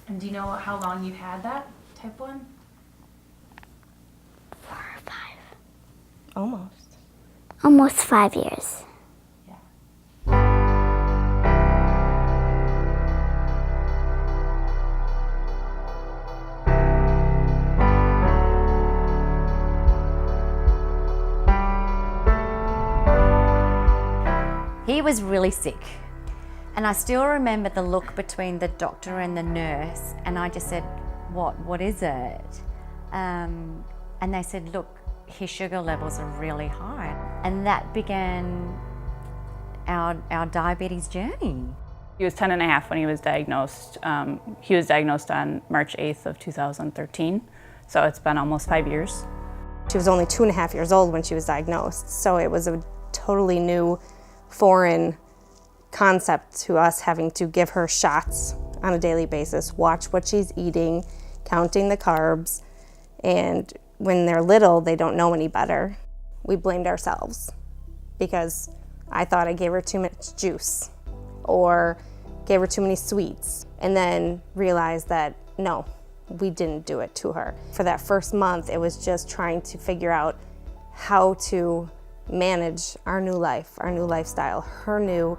And do you know how long you've had that type 1? 4 or 5. Almost. Almost 5 years. He was really sick, and I still remember the look between the doctor and the nurse, and I just said, what is it? And they said, look, his sugar levels are really high. And that began our diabetes journey. He was 10 and a half when he was diagnosed. He was diagnosed on March 8th of 2013, so it's been almost 5 years. She was only 2.5 years old when she was diagnosed, so it was a totally new, foreign concept to us, having to give her shots on a daily basis, watch what she's eating, counting the carbs, and when they're little, they don't know any better. We blamed ourselves because I thought I gave her too much juice or gave her too many sweets, and then realized that no, we didn't do it to her. For that first month, it was just trying to figure out how to manage our new life, our new lifestyle, her new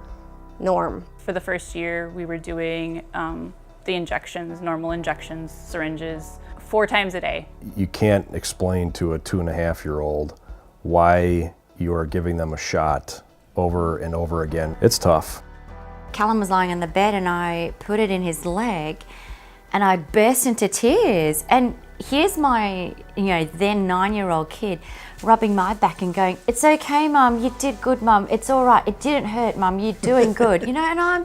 norm. For the first year, we were doing the injections, normal injections, syringes, 4 times a day. You can't explain to a 2.5-year-old why you are giving them a shot over and over again. It's tough. Callum was lying on the bed and I put it in his leg and I burst into tears. And here's my, then 9-year-old kid rubbing my back and going, it's okay, Mum, you did good, Mum, it's all right, it didn't hurt, Mum, you're doing good, and I'm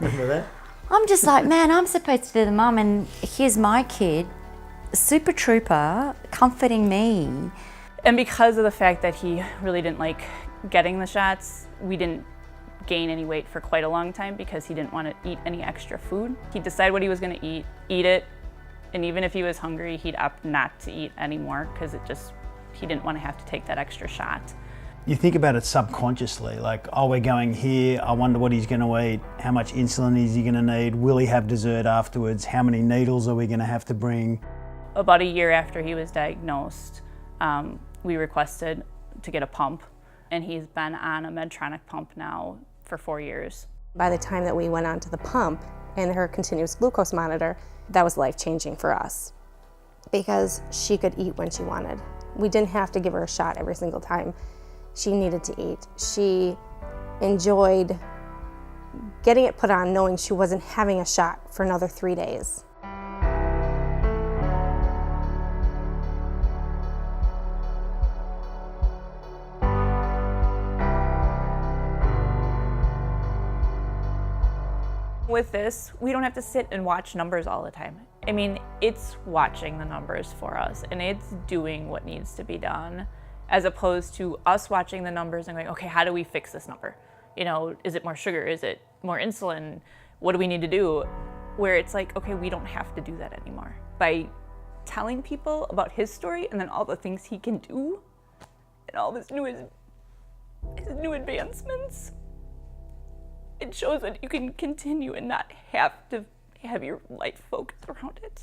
just like, man, I'm supposed to be the mum, and here's my kid, super trooper, comforting me. And because of the fact that he really didn't like getting the shots, we didn't gain any weight for quite a long time because he didn't want to eat any extra food. He'd decide what he was going to eat it, and even if he was hungry, he'd opt not to eat anymore because he didn't want to have to take that extra shot. You think about it subconsciously, like, oh, we're going here, I wonder what he's going to eat, how much insulin is he going to need, will he have dessert afterwards, how many needles are we going to have to bring? About a year after he was diagnosed, we requested to get a pump, and he's been on a Medtronic pump now for 4 years. By the time that we went onto the pump and her continuous glucose monitor, that was life-changing for us because she could eat when she wanted. We didn't have to give her a shot every single time she needed to eat. She enjoyed getting it put on knowing she wasn't having a shot for another 3 days. With this, we don't have to sit and watch numbers all the time. I mean, it's watching the numbers for us and it's doing what needs to be done, as opposed to us watching the numbers and going, okay, how do we fix this number? Is it more sugar? Is it more insulin? What do we need to do? Where it's like, okay, we don't have to do that anymore. By telling people about his story and then all the things he can do and all his new advancements, it shows that you can continue and not have to have your life focused around it.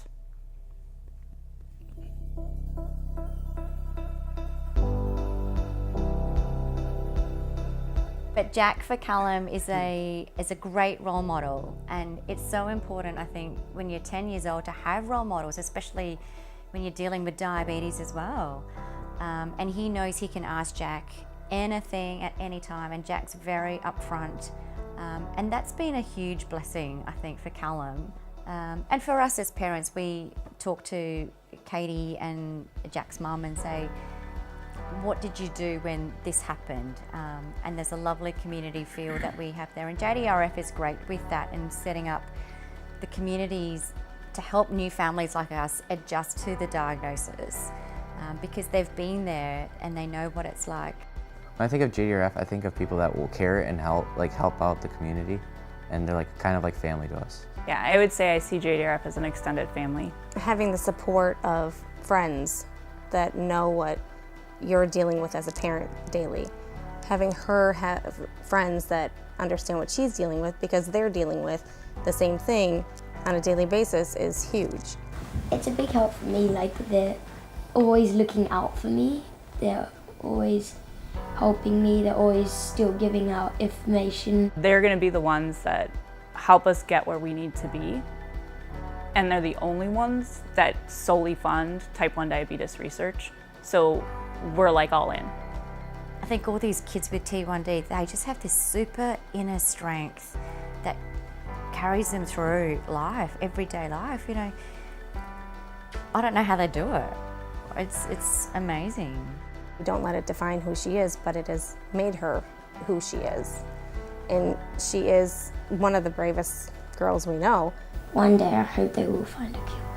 But Jack for Callum is a great role model, and it's so important, I think, when you're 10 years old to have role models, especially when you're dealing with diabetes as well. And he knows he can ask Jack anything at any time, and Jack's very upfront. And that's been a huge blessing, I think, for Callum. And for us as parents, we talk to Katie and Jack's mum and say, what did you do when this happened? And there's a lovely community feel that we have there. And JDRF is great with that and setting up the communities to help new families like us adjust to the diagnosis because they've been there and they know what it's like. When I think of JDRF, I think of people that will care and help out the community, and they're kind of like family to us. Yeah, I would say I see JDRF as an extended family. Having the support of friends that know what you're dealing with as a parent daily. Having her have friends that understand what she's dealing with because they're dealing with the same thing. on a daily basis is huge. It's a big help for me, like they're always looking out for me. They're always helping me. They're always still giving out information. They're going to be the ones that help us get where we need to be. And they're the only ones that solely fund type 1 diabetes research. So we're like all in. I think all these kids with T1D, they just have this super inner strength that carries them through life, everyday life, you know. I don't know how they do it. It's amazing. Don't let it define who she is, but it has made her who she is. And she is one of the bravest girls we know. One day I hope they will find a cure.